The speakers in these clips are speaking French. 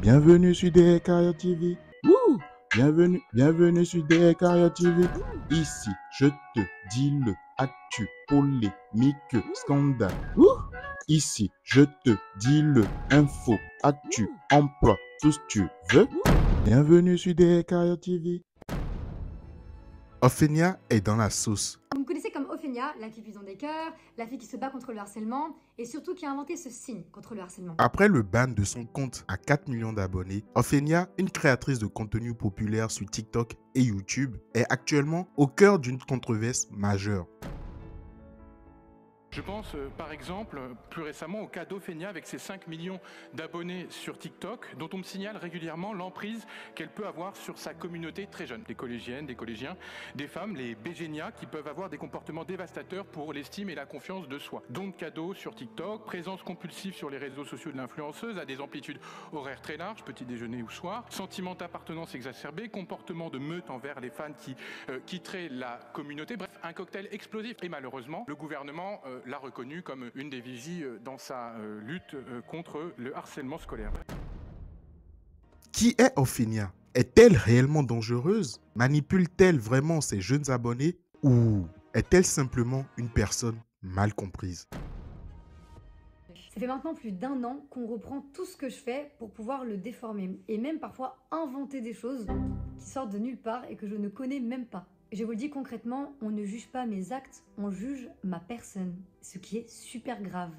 Bienvenue sur DRKR TV. Wouh! Bienvenue sur DRKR TV. Ici, je te dis le actu, polémique, scandale. Wouh! Ici, je te dis le info, actu, emploi, tout ce que tu veux. Bienvenue sur DRKR TV. Ophénia est dans la sauce. Vous me connaissez comme Ophénia, la cupidon des cœurs, la fille qui se bat contre le harcèlement et surtout qui a inventé ce signe contre le harcèlement. Après le ban de son compte à 4 millions d'abonnés, Ophénia, une créatrice de contenu populaire sur TikTok et YouTube, est actuellement au cœur d'une controverse majeure. Je pense par exemple plus récemment au cas d'Ophénia avec ses 5 millions d'abonnés sur TikTok dont on me signale régulièrement l'emprise qu'elle peut avoir sur sa communauté très jeune. Des collégiennes, des collégiens, des femmes, les bégénias qui peuvent avoir des comportements dévastateurs pour l'estime et la confiance de soi. Dons de cadeaux sur TikTok, présence compulsive sur les réseaux sociaux de l'influenceuse à des amplitudes horaires très larges, petit déjeuner ou soir, sentiment d'appartenance exacerbé, comportement de meute envers les fans qui quitteraient la communauté. Bref, un cocktail explosif. Et malheureusement, le gouvernement l'a reconnu comme une des vigies dans sa lutte contre le harcèlement scolaire. Qui est Ophénia? Est-elle réellement dangereuse? Manipule-t-elle vraiment ses jeunes abonnés? Ou est-elle simplement une personne mal comprise? Ça fait maintenant plus d'1 an qu'on reprend tout ce que je fais pour pouvoir le déformer et même parfois inventer des choses qui sortent de nulle part et que je ne connais même pas. Je vous le dis concrètement, on ne juge pas mes actes, on juge ma personne, ce qui est super grave.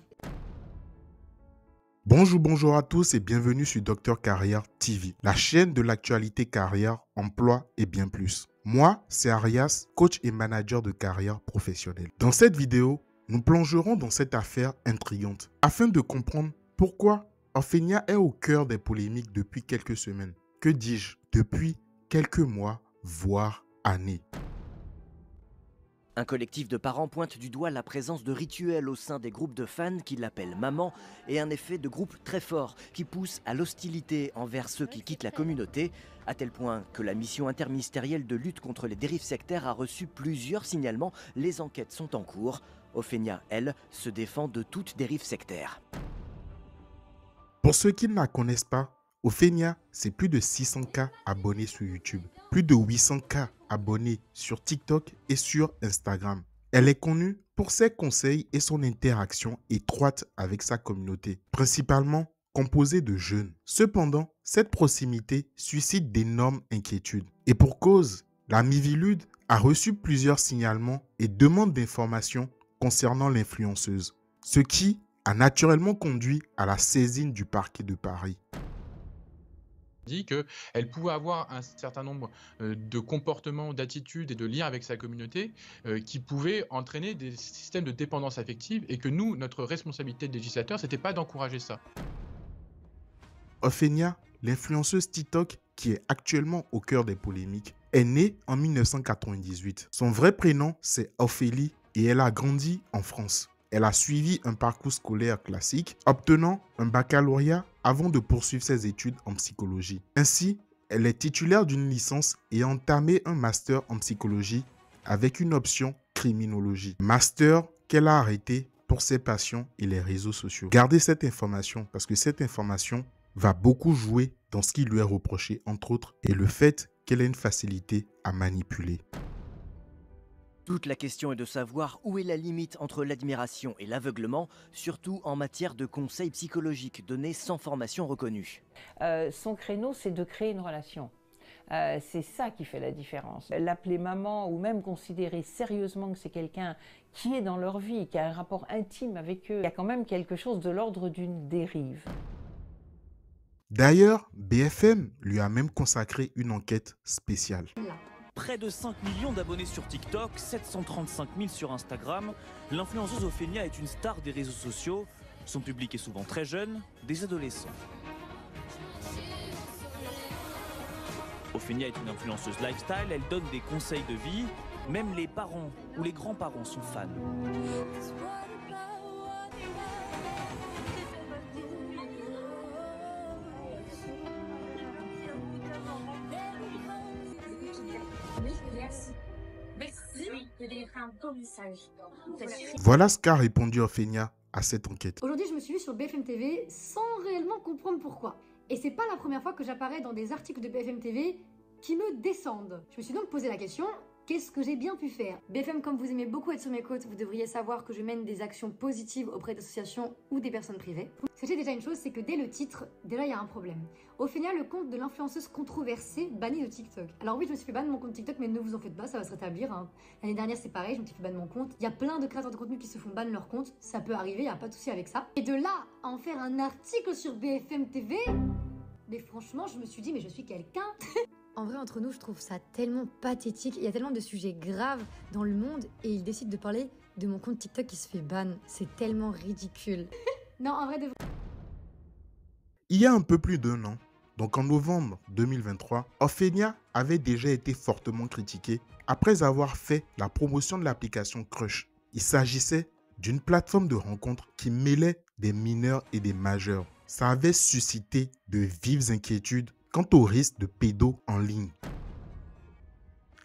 Bonjour à tous et bienvenue sur Dr Carrière TV, la chaîne de l'actualité carrière, emploi et bien plus. Moi, c'est Arias, coach et manager de carrière professionnelle. Dans cette vidéo, nous plongerons dans cette affaire intrigante afin de comprendre pourquoi Ophénia est au cœur des polémiques depuis quelques semaines. Que dis-je? Depuis quelques mois, voire années. Un collectif de parents pointe du doigt la présence de rituels au sein des groupes de fans qui l'appellent maman et un effet de groupe très fort qui pousse à l'hostilité envers ceux qui quittent la communauté, à tel point que la mission interministérielle de lutte contre les dérives sectaires a reçu plusieurs signalements. Les enquêtes sont en cours. Ophénia, elle, se défend de toute dérive sectaire. Pour ceux qui ne la connaissent pas, Ophénia, c'est plus de 600K abonnés sur YouTube, plus de 800K abonnés sur TikTok et sur Instagram. Elle est connue pour ses conseils et son interaction étroite avec sa communauté, principalement composée de jeunes. Cependant, cette proximité suscite d'énormes inquiétudes. Et pour cause, la Miviludes a reçu plusieurs signalements et demandes d'informations concernant l'influenceuse, ce qui a naturellement conduit à la saisine du parquet de Paris. Dit qu'elle pouvait avoir un certain nombre de comportements, d'attitudes et de liens avec sa communauté qui pouvaient entraîner des systèmes de dépendance affective et que nous, notre responsabilité de législateur, c'était pas d'encourager ça. Ophénia, l'influenceuse TikTok qui est actuellement au cœur des polémiques, est née en 1998. Son vrai prénom, c'est Ophélie et elle a grandi en France. Elle a suivi un parcours scolaire classique, obtenant un baccalauréat avant de poursuivre ses études en psychologie. Ainsi, elle est titulaire d'une licence et a entamé un master en psychologie avec une option criminologie. Master qu'elle a arrêté pour ses passions et les réseaux sociaux. Gardez cette information parce que cette information va beaucoup jouer dans ce qui lui est reproché, entre autres, et le fait qu'elle ait une facilité à manipuler. Toute la question est de savoir où est la limite entre l'admiration et l'aveuglement, surtout en matière de conseils psychologiques donnés sans formation reconnue. Son créneau, c'est de créer une relation. C'est ça qui fait la différence. L'appeler maman ou même considérer sérieusement que c'est quelqu'un qui est dans leur vie, qui a un rapport intime avec eux, il y a quand même quelque chose de l'ordre d'une dérive. D'ailleurs, BFM lui a même consacré une enquête spéciale. Près de 5 millions d'abonnés sur TikTok, 735 000 sur Instagram, l'influenceuse Ophénia est une star des réseaux sociaux. Son public est souvent très jeune, des adolescents. Ophénia est une influenceuse lifestyle, elle donne des conseils de vie. Même les parents ou les grands-parents sont fans. Voilà ce qu'a répondu Ophénia à cette enquête. Aujourd'hui, je me suis vue sur BFM TV sans réellement comprendre pourquoi. Et c'est pas la première fois que j'apparais dans des articles de BFM TV qui me descendent. Je me suis donc posé la question, qu'est-ce que j'ai bien pu faire? BFM, comme vous aimez beaucoup être sur mes côtes, vous devriez savoir que je mène des actions positives auprès d'associations ou des personnes privées. Sachez déjà une chose, c'est que dès le titre, déjà il y a un problème. Ophénia, le compte de l'influenceuse controversée, banni de TikTok. Alors oui, je me suis fait ban de mon compte TikTok, mais ne vous en faites pas, ça va se rétablir. Hein. L'année dernière, c'est pareil, je me suis fait ban de mon compte. Il y a plein de créateurs de contenu qui se font ban leur compte, ça peut arriver, il n'y a pas de souci avec ça. Et de là à en faire un article sur BFM TV, mais franchement, je me suis dit, mais je suis quelqu'un. En vrai, entre nous, je trouve ça tellement pathétique. Il y a tellement de sujets graves dans le monde et ils décident de parler de mon compte TikTok qui se fait ban. C'est tellement ridicule. Non, en vrai, de vrai. Il y a un peu plus d'1 an, donc en novembre 2023, Ophénia avait déjà été fortement critiquée après avoir fait la promotion de l'application Crush. Il s'agissait d'une plateforme de rencontre qui mêlait des mineurs et des majeurs. Ça avait suscité de vives inquiétudes quant au risque de pédos en ligne.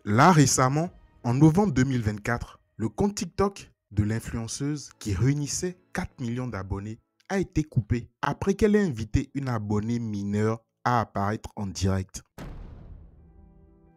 Là, récemment, en novembre 2024, le compte TikTok de l'influenceuse qui réunissait 4 millions d'abonnés a été coupé après qu'elle ait invité une abonnée mineure à apparaître en direct.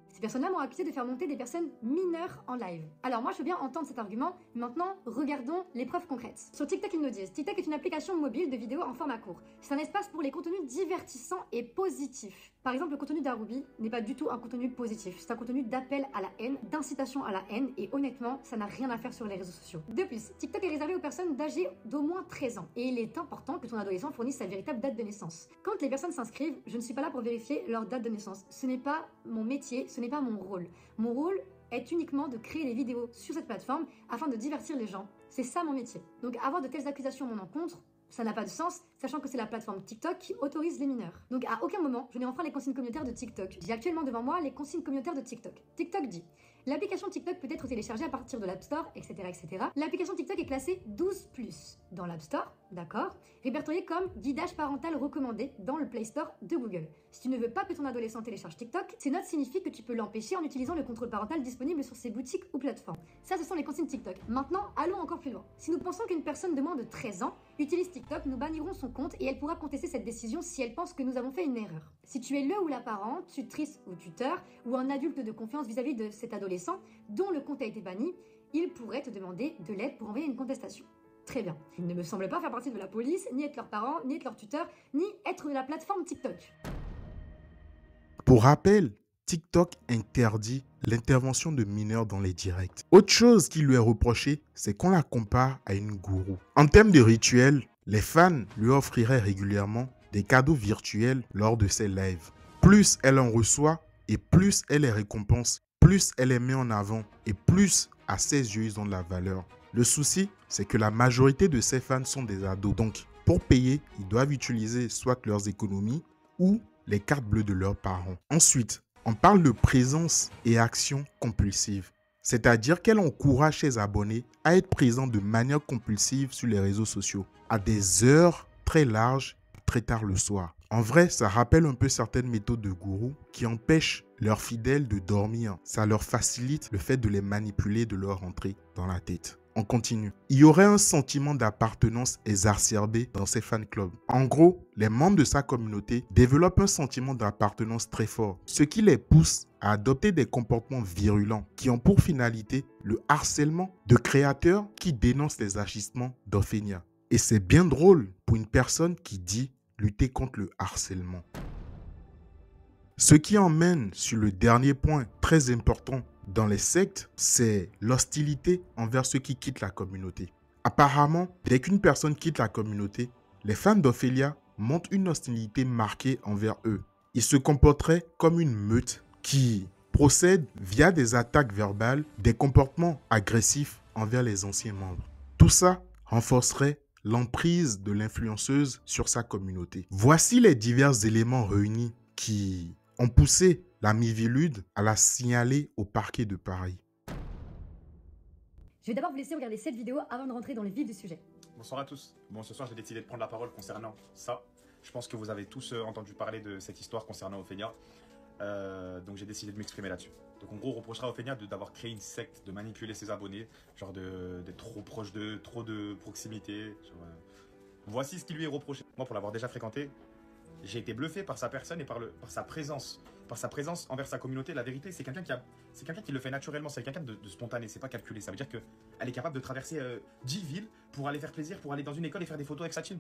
Ces personnes-là m'ont accusé de faire monter des personnes mineures en live. Alors moi, je veux bien entendre cet argument. Maintenant, regardons les preuves concrètes. Sur TikTok, ils nous disent, TikTok est une application mobile de vidéos en format court. C'est un espace pour les contenus divertissants et positifs. Par exemple, le contenu d'Arubi n'est pas du tout un contenu positif. C'est un contenu d'appel à la haine, d'incitation à la haine, et honnêtement, ça n'a rien à faire sur les réseaux sociaux. De plus, TikTok est réservé aux personnes âgées d'au moins 13 ans. Et il est important que ton adolescent fournisse sa véritable date de naissance. Quand les personnes s'inscrivent, je ne suis pas là pour vérifier leur date de naissance. Ce n'est pas mon métier, ce n'est pas mon rôle. Mon rôle est uniquement de créer des vidéos sur cette plateforme afin de divertir les gens. C'est ça mon métier. Donc avoir de telles accusations à mon encontre, ça n'a pas de sens, sachant que c'est la plateforme TikTok qui autorise les mineurs. Donc à aucun moment, je n'ai enfreint les consignes communautaires de TikTok. J'ai actuellement devant moi les consignes communautaires de TikTok. TikTok dit: l'application TikTok peut être téléchargée à partir de l'App Store, etc. etc. L'application TikTok est classée 12+, dans l'App Store, d'accord, répertoriée comme guidage parental recommandé dans le Play Store de Google. Si tu ne veux pas que ton adolescent télécharge TikTok, ces notes signifient que tu peux l'empêcher en utilisant le contrôle parental disponible sur ses boutiques ou plateformes. Ça, ce sont les consignes TikTok. Maintenant, allons encore plus loin. Si nous pensons qu'une personne de moins de 13 ans utilise TikTok, nous bannirons son compte et elle pourra contester cette décision si elle pense que nous avons fait une erreur. Si tu es le ou la parente, tutrice ou tuteur, ou un adulte de confiance vis-à-vis de cet adolescent dont le compte a été banni, il pourrait te demander de l'aide pour envoyer une contestation. Très bien. Il ne me semble pas faire partie de la police, ni être leur parent, ni être leur tuteur, ni être de la plateforme TikTok. Pour rappel, TikTok interdit l'intervention de mineurs dans les directs. Autre chose qui lui est reprochée, c'est qu'on la compare à une gourou. En termes de rituel, les fans lui offriraient régulièrement des cadeaux virtuels lors de ses lives. Plus elle en reçoit et plus elle les récompense, plus elle les met en avant et plus à ses yeux ils ont de la valeur. Le souci, c'est que la majorité de ses fans sont des ados. Donc, pour payer, ils doivent utiliser soit leurs économies ou les cartes bleues de leurs parents. Ensuite, on parle de présence et action compulsive. C'est-à-dire qu'elle encourage ses abonnés à être présents de manière compulsive sur les réseaux sociaux, à des heures très larges, très tard le soir. En vrai, ça rappelle un peu certaines méthodes de gourous qui empêchent leurs fidèles de dormir. Ça leur facilite le fait de les manipuler, de leur rentrer dans la tête. On continue. Il y aurait un sentiment d'appartenance exacerbé dans ces fan clubs. En gros, les membres de sa communauté développent un sentiment d'appartenance très fort, ce qui les pousse à adopter des comportements virulents qui ont pour finalité le harcèlement de créateurs qui dénoncent les agissements d'Ophénia. Et c'est bien drôle pour une personne qui dit lutter contre le harcèlement. Ce qui emmène sur le dernier point très important dans les sectes, c'est l'hostilité envers ceux qui quittent la communauté. Apparemment, dès qu'une personne quitte la communauté, les fans d'Ophélia montrent une hostilité marquée envers eux. Ils se comporteraient comme une meute qui procède via des attaques verbales, des comportements agressifs envers les anciens membres. Tout ça renforcerait l'emprise de l'influenceuse sur sa communauté. Voici les divers éléments réunis qui ont poussé la Miviludes à la signaler au parquet de Paris. Je vais d'abord vous laisser regarder cette vidéo avant de rentrer dans le vif du sujet. Bonsoir à tous. Bon, ce soir, j'ai décidé de prendre la parole concernant ça. Je pense que vous avez tous entendu parler de cette histoire concernant Ophénia. Donc, j'ai décidé de m'exprimer là-dessus. Donc, en gros, on reprochera à Ophénia d'avoir créé une secte, de manipuler ses abonnés, genre d'être trop proche d'eux, trop de proximité. Voici ce qui lui est reproché. Moi, pour l'avoir déjà fréquenté, j'ai été bluffé par sa personne et par sa présence. Par sa présence envers sa communauté. La vérité, c'est quelqu'un qui le fait naturellement. C'est quelqu'un de spontané, c'est pas calculé. Ça veut dire qu'elle est capable de traverser 10 villes pour aller faire plaisir, pour aller dans une école et faire des photos avec sa team.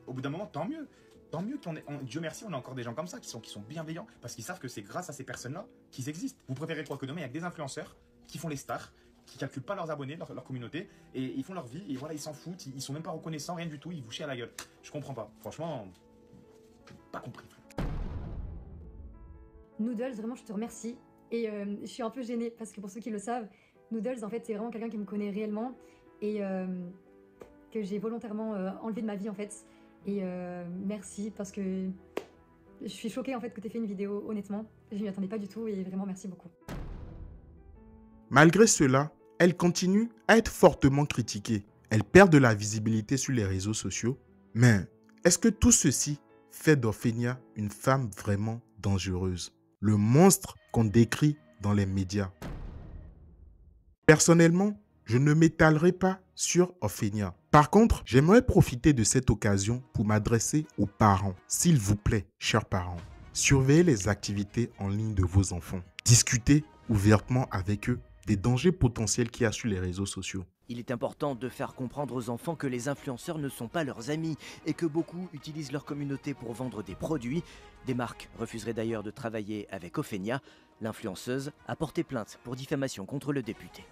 Au bout d'un moment, tant mieux. Tant mieux Dieu merci, on a encore des gens comme ça qui sont bienveillants parce qu'ils savent que c'est grâce à ces personnes-là qu'ils existent. Vous préférez quoi que demain, il y a que des influenceurs qui font les stars, qui calculent pas leurs abonnés, leur communauté, et ils font leur vie, et voilà, ils s'en foutent, ils sont même pas reconnaissants, rien du tout, ils vous chient à la gueule. Je comprends pas. Franchement, pas compris. Noodles, vraiment, je te remercie. Et je suis un peu gênée parce que pour ceux qui le savent, Noodles, en fait, c'est vraiment quelqu'un qui me connaît réellement et que j'ai volontairement enlevé de ma vie, en fait. Et merci parce que je suis choquée, en fait, que tu aies fait une vidéo, honnêtement. Je m'y attendais pas du tout et vraiment, merci beaucoup. Malgré cela, elle continue à être fortement critiquée. Elle perd de la visibilité sur les réseaux sociaux. Mais est-ce que tout ceci fait d'Ophénia une femme vraiment dangereuse? Le monstre qu'on décrit dans les médias. Personnellement, je ne m'étalerai pas sur Ophénia. Par contre, j'aimerais profiter de cette occasion pour m'adresser aux parents. S'il vous plaît, chers parents, surveillez les activités en ligne de vos enfants. Discutez ouvertement avec eux des dangers potentiels qu'il y a sur les réseaux sociaux. Il est important de faire comprendre aux enfants que les influenceurs ne sont pas leurs amis et que beaucoup utilisent leur communauté pour vendre des produits. Des marques refuseraient d'ailleurs de travailler avec Ophénia. L'influenceuse a porté plainte pour diffamation contre le député.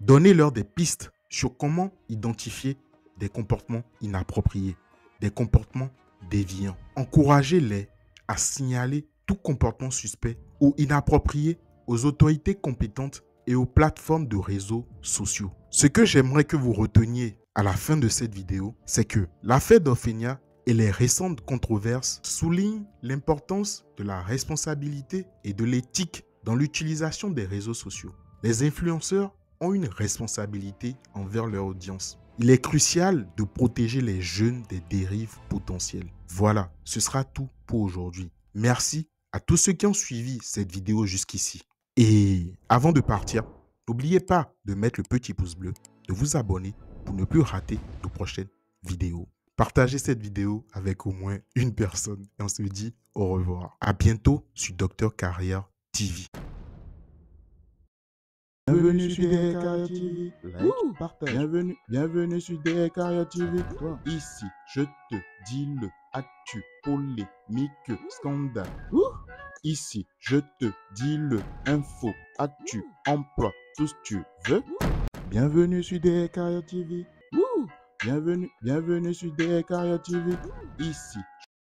Donnez-leur des pistes sur comment identifier des comportements inappropriés, des comportements déviants. Encouragez-les à signaler tout comportement suspect ou inapproprié aux autorités compétentes et aux plateformes de réseaux sociaux. Ce que j'aimerais que vous reteniez à la fin de cette vidéo, c'est que l'affaire d'Ophénia et les récentes controverses soulignent l'importance de la responsabilité et de l'éthique dans l'utilisation des réseaux sociaux. Les influenceurs ont une responsabilité envers leur audience. Il est crucial de protéger les jeunes des dérives potentielles. Voilà, ce sera tout pour aujourd'hui. Merci à tous ceux qui ont suivi cette vidéo jusqu'ici. Et avant de partir, n'oubliez pas de mettre le petit pouce bleu, de vous abonner pour ne plus rater de prochaines vidéos. Partagez cette vidéo avec au moins une personne et on se dit au revoir. À bientôt sur Dr Carrière TV. Bienvenue sur DR Carrière TV. Like, partage. Bienvenue sur DR Carrière TV. Ici, je te dis le actu, polémique, scandale. Ici, je te dis le info, actu, emploi, tout ce que tu veux. Bienvenue sur DR Carrière TV. Bienvenue sur DR Carrière TV. Ici,